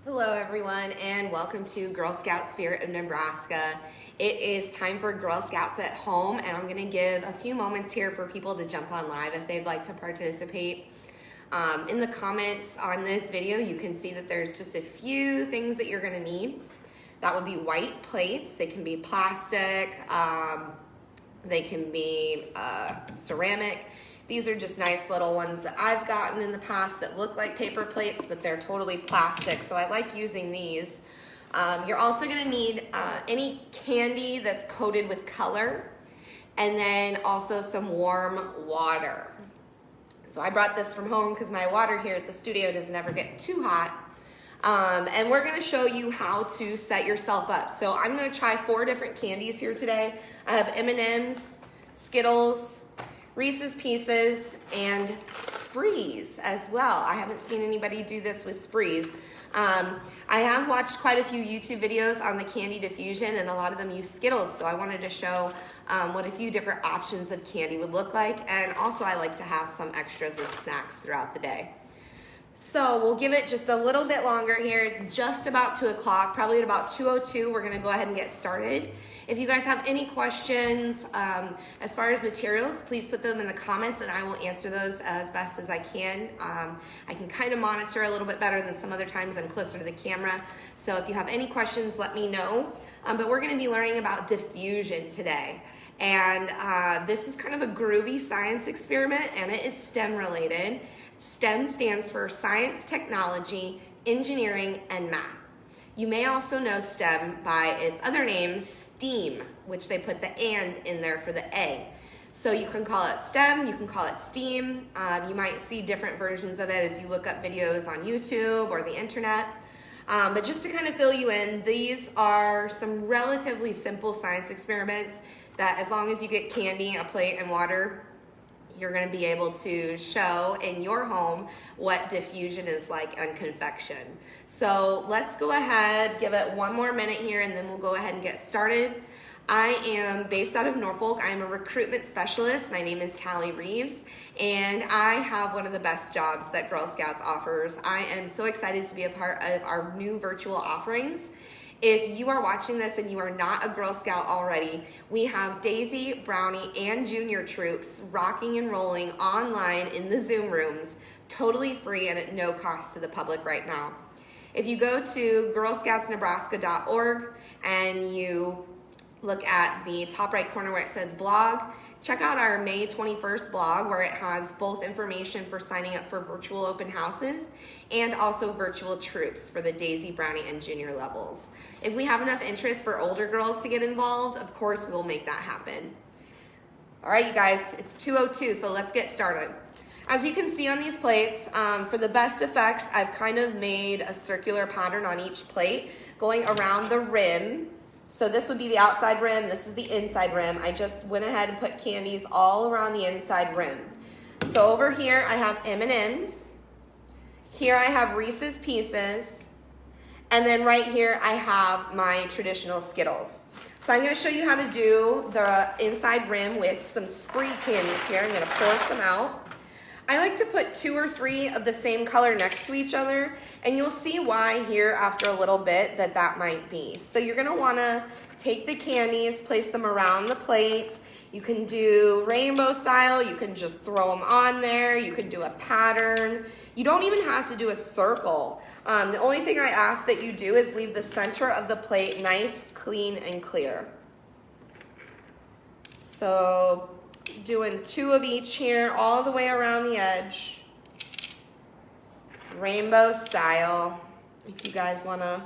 Hello everyone and welcome to Girl Scout Spirit of Nebraska. It is time for Girl Scouts at Home and I'm going to give a few moments here for people to jump on live if they'd like to participate. In the comments on this video you can see that there's just a few things that you're going to need. That would be white plates. They can be plastic, they can be ceramic. These are just nice little ones that I've gotten in the past that look like paper plates, but they're totally plastic, so I like using these. You're also gonna need any candy that's coated with color, and then also some warm water. So I brought this from home because my water here at the studio doesn't ever get too hot. And we're gonna show you how to set yourself up. So I'm gonna try 4 different candies here today. I have M&M's, Skittles, Reese's Pieces, and Sprees as well. I haven't seen anybody do this with Sprees. I have watched quite a few YouTube videos on the candy diffusion, and a lot of them use Skittles, so I wanted to show what a few different options of candy would look like, and also I like to have some extras as snacks throughout the day. So we'll give it just a little bit longer here. It's just about 2 o'clock, probably at about 2:02, we're gonna go ahead and get started. If you guys have any questions as far as materials, please put them in the comments and I will answer those as best as I can. I can kind of monitor a little bit better than some other times. I'm closer to the camera. So if you have any questions, let me know. But we're gonna be learning about diffusion today. And this is kind of a groovy science experiment and it is STEM related. STEM stands for science, technology, engineering, and math. You may also know STEM by its other name, STEAM, which they put the "and" in there for the A. So you can call it STEM, you can call it STEAM. You might see different versions of it as you look up videos on YouTube or the internet. But just to kind of fill you in, these are some relatively simple science experiments that as long as you get candy, a plate, and water, you're going to be able to show in your home what diffusion is like on confection. So let's go ahead, give it 1 more minute here, and then we'll go ahead and get started. I am based out of Norfolk. I'm a recruitment specialist. My name is Callie Reeves, and I have one of the best jobs that Girl Scouts offers. I am so excited to be a part of our new virtual offerings. If you are watching this and you are not a Girl Scout already, we have Daisy, Brownie, and Junior troops rocking and rolling online in the Zoom rooms, totally free and at no cost to the public right now. If you go to girlscoutsnebraska.org and you look at the top right corner where it says blog, check out our May 21st blog where it has both information for signing up for virtual open houses and also virtual troops for the Daisy, Brownie, and Junior levels. If we have enough interest for older girls to get involved, of course we'll make that happen. All right, you guys, it's 2:02, so let's get started. As you can see on these plates, for the best effects, I've kind of made a circular pattern on each plate going around the rim. So this would be the outside rim, this is the inside rim. I just went ahead and put candies all around the inside rim. So over here I have M&M's, here I have Reese's Pieces, and then right here I have my traditional Skittles. So I'm gonna show you how to do the inside rim with some Spree candies here. I'm gonna pour some out. I like to put 2 or 3 of the same color next to each other, and you'll see why here after a little bit that might be. So you're gonna wanna take the candies, place them around the plate. You can do rainbow style, you can just throw them on there, you can do a pattern. You don't even have to do a circle. The only thing I ask that you do is leave the center of the plate nice, clean, and clear. So doing 2 of each here all the way around the edge, rainbow style. If you guys want to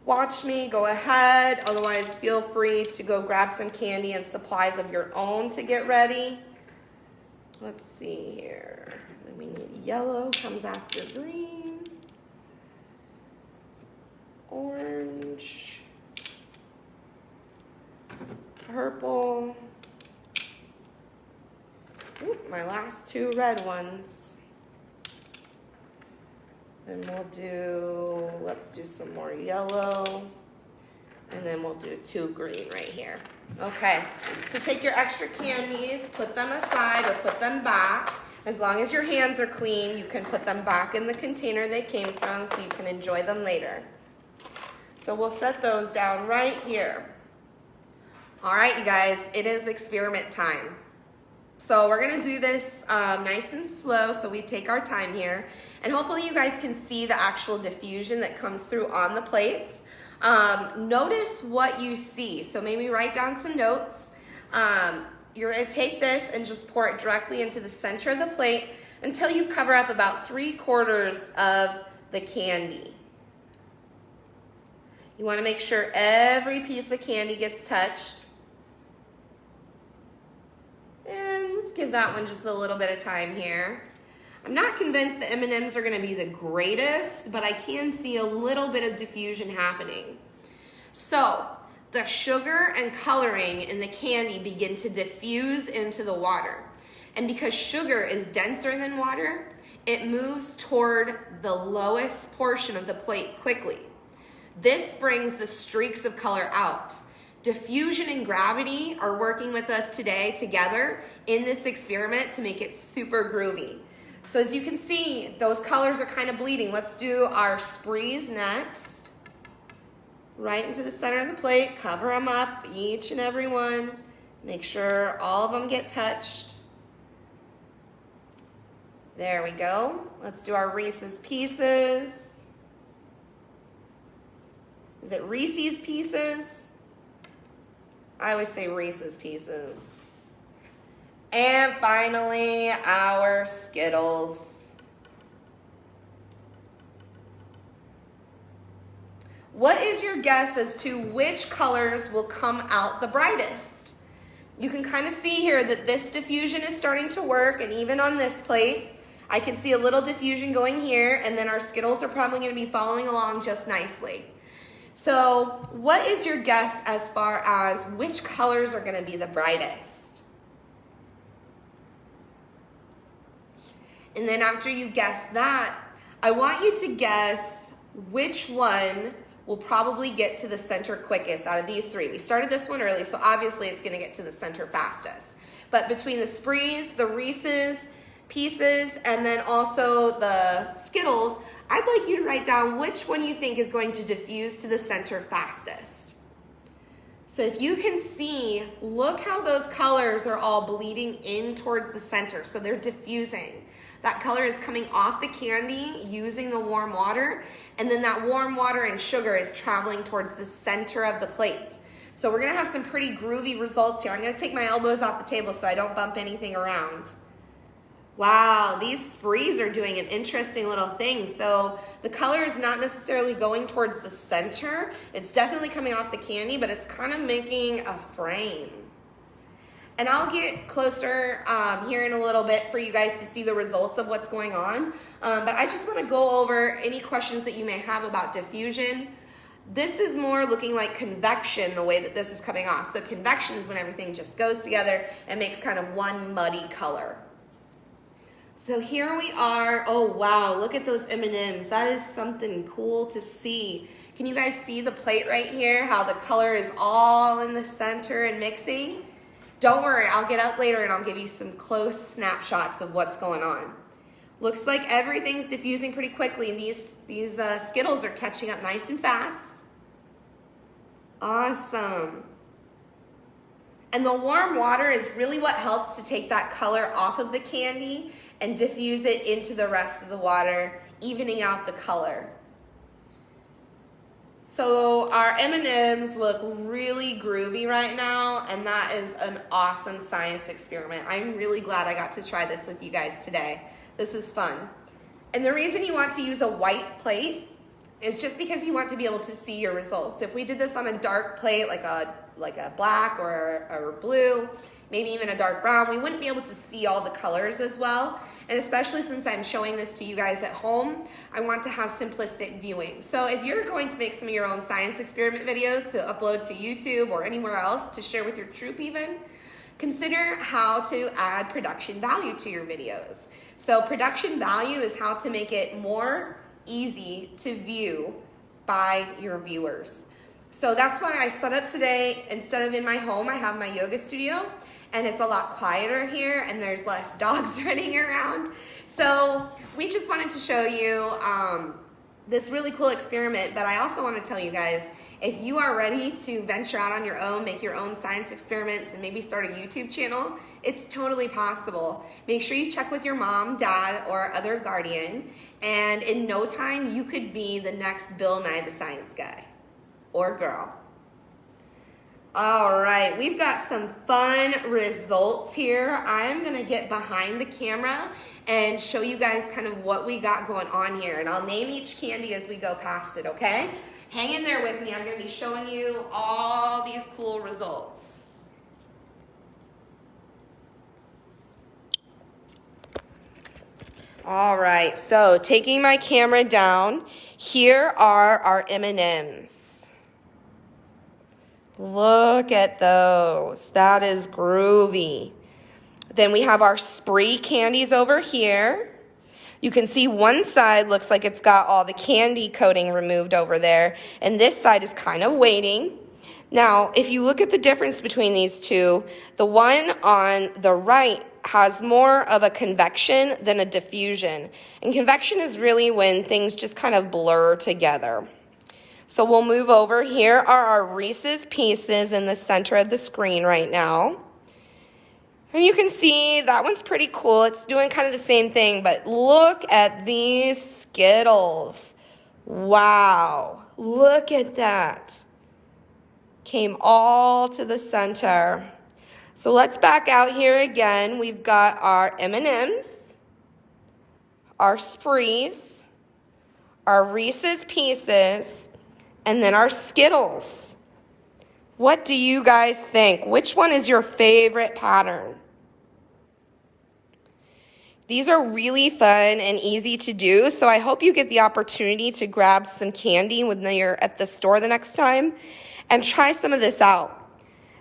watch me, go ahead. Otherwise, feel free to go grab some candy and supplies of your own to get ready. Let's see here. Then we need yellow, comes after green, orange, purple. Oop, my last 2 red ones. Then let's do some more yellow. And then we'll do 2 green right here. Okay, so take your extra candies, put them aside or put them back. As long as your hands are clean, you can put them back in the container they came from so you can enjoy them later. So we'll set those down right here. All right, you guys, it is experiment time. So we're gonna do this nice and slow, so we take our time here. And hopefully you guys can see the actual diffusion that comes through on the plates. Notice what you see. So maybe write down some notes. You're gonna take this and just pour it directly into the center of the plate until you cover up about 3/4 of the candy. You wanna make sure every piece of candy gets touched. And let's give that one just a little bit of time here. I'm not convinced the M&Ms are gonna be the greatest, but I can see a little bit of diffusion happening. So the sugar and coloring in the candy begin to diffuse into the water. And because sugar is denser than water, it moves toward the lowest portion of the plate quickly. This brings the streaks of color out. Diffusion and gravity are working with us today together in this experiment to make it super groovy. So as you can see, those colors are kind of bleeding. Let's do our sprees next. Right into the center of the plate, cover them up, each and every one. Make sure all of them get touched. There we go. Let's do our Reese's Pieces. Is it Reese's Pieces? I always say Reese's Pieces. And finally, our Skittles. What is your guess as to which colors will come out the brightest? You can kind of see here that this diffusion is starting to work, and even on this plate, I can see a little diffusion going here, and then our Skittles are probably going to be following along just nicely. So what is your guess as far as which colors are going to be the brightest? And then after you guess that, I want you to guess which one will probably get to the center quickest out of these three. We started this one early, so obviously it's going to get to the center fastest. But between the Sprees, the Reese's Pieces, and then also the Skittles, I'd like you to write down which one you think is going to diffuse to the center fastest. So if you can see, look how those colors are all bleeding in towards the center. So they're diffusing. That color is coming off the candy using the warm water, and then that warm water and sugar is traveling towards the center of the plate. So we're gonna have some pretty groovy results here. I'm gonna take my elbows off the table so I don't bump anything around. Wow, these Sprees are doing an interesting little thing. So the color is not necessarily going towards the center. It's definitely coming off the candy, but it's kind of making a frame. And I'll get closer here in a little bit for you guys to see the results of what's going on. But I just want to go over any questions that you may have about diffusion. This is more looking like convection, the way that this is coming off. So convection is when everything just goes together and makes kind of one muddy color. So here we are. Oh wow, look at those M&Ms. That is something cool to see. Can you guys see the plate right here? How the color is all in the center and mixing? Don't worry, I'll get up later and I'll give you some close snapshots of what's going on. Looks like everything's diffusing pretty quickly, and these Skittles are catching up nice and fast. Awesome. And the warm water is really what helps to take that color off of the candy and diffuse it into the rest of the water, evening out the color. So our M&Ms look really groovy right now, and that is an awesome science experiment. I'm really glad I got to try this with you guys today. This is fun. And the reason you want to use a white plate is just because you want to be able to see your results. If we did this on a dark plate, like a black or a blue, maybe even a dark brown, we wouldn't be able to see all the colors as well. And especially since I'm showing this to you guys at home, I want to have simplistic viewing. So if you're going to make some of your own science experiment videos to upload to YouTube or anywhere else to share with your troop even, consider how to add production value to your videos. So production value is how to make it more easy to view by your viewers. So that's why I set up today, instead of in my home, I have my yoga studio. and it's a lot quieter here and there's less dogs running around. So we just wanted to show you this really cool experiment, but I also want to tell you guys, if you are ready to venture out on your own, make your own science experiments, and maybe start a YouTube channel, it's totally possible. Make sure you check with your mom, dad, or other guardian, and in no time, you could be the next Bill Nye the Science Guy or girl. All right, we've got some fun results here. I'm gonna get behind the camera and show you guys kind of what we got going on here, and I'll name each candy as we go past it, okay? Hang in there with me. I'm gonna be showing you all these cool results. All right, so taking my camera down, here are our M&Ms. Look at those. That is groovy. Then we have our Spree candies over here. You can see one side looks like it's got all the candy coating removed over there, and this side is kind of waiting. Now, if you look at the difference between these two, the one on the right has more of a convection than a diffusion. And convection is really when things just kind of blur together. So we'll move over. Here are our Reese's Pieces in the center of the screen right now. And you can see that one's pretty cool. It's doing kind of the same thing, but look at these Skittles. Wow, look at that. Came all to the center. So let's back out here again. We've got our M&Ms, our Sprees, our Reese's Pieces, and then our Skittles. What do you guys think? Which one is your favorite pattern? These are really fun and easy to do, so I hope you get the opportunity to grab some candy when you're at the store the next time and try some of this out.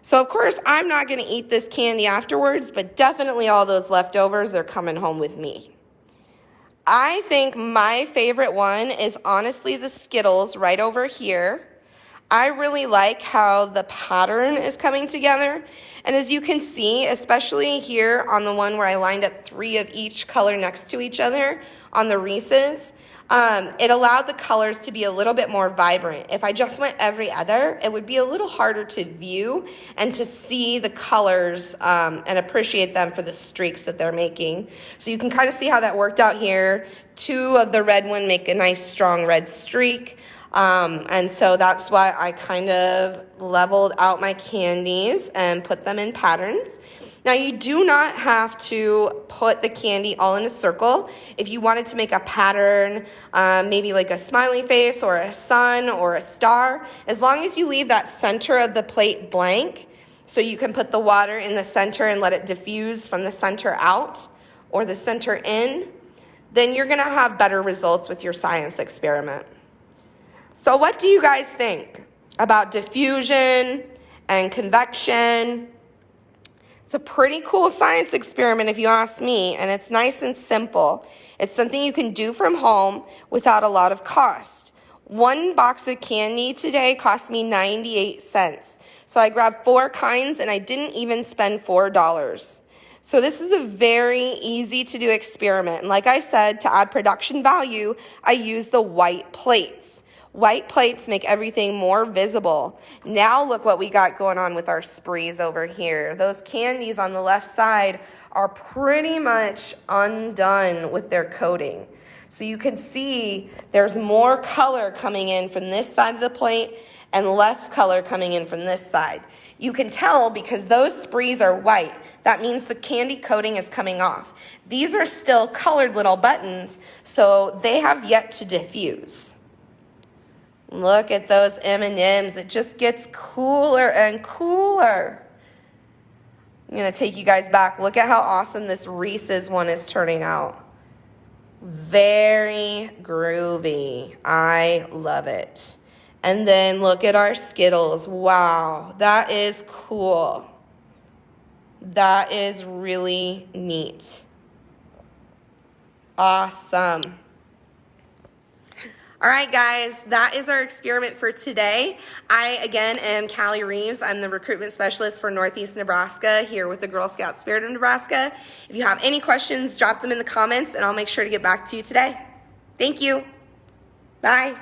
So of course, I'm not gonna eat this candy afterwards, but definitely all those leftovers are coming home with me. I think my favorite one is honestly the Skittles right over here. I really like how the pattern is coming together. And as you can see, especially here on the one where I lined up 3 of each color next to each other on the Reese's, it allowed the colors to be a little bit more vibrant. If I just went every other, it would be a little harder to view and to see the colors and appreciate them for the streaks that they're making. So you can kind of see how that worked out here. 2 of the red one make a nice strong red streak. And so that's why I kind of leveled out my candies and put them in patterns. Now you do not have to put the candy all in a circle. If you wanted to make a pattern, maybe like a smiley face or a sun or a star, as long as you leave that center of the plate blank, so you can put the water in the center and let it diffuse from the center out or the center in, then you're gonna have better results with your science experiment. So what do you guys think about diffusion and convection? It's a pretty cool science experiment if you ask me, and it's nice and simple. It's something you can do from home without a lot of cost. 1 box of candy today cost me 98 cents. So I grabbed 4 kinds and I didn't even spend $4. So this is a very easy to do experiment. And like I said, to add production value, I use the white plates. White plates make everything more visible. Now look what we got going on with our Sprees over here. Those candies on the left side are pretty much undone with their coating. So you can see there's more color coming in from this side of the plate and less color coming in from this side. You can tell because those Sprees are white. That means the candy coating is coming off. These are still colored little buttons, so they have yet to diffuse. Look at those M&Ms. It just gets cooler and cooler. I'm going to take you guys back. Look at how awesome this Reese's one is turning out. Very groovy. I love it. And then look at our Skittles. Wow, that is cool. That is really neat. Awesome. All right, guys, that is our experiment for today. I, again, am Callie Reeves. I'm the recruitment specialist for Northeast Nebraska here with the Girl Scout Spirit of Nebraska. If you have any questions, drop them in the comments, and I'll make sure to get back to you today. Thank you. Bye.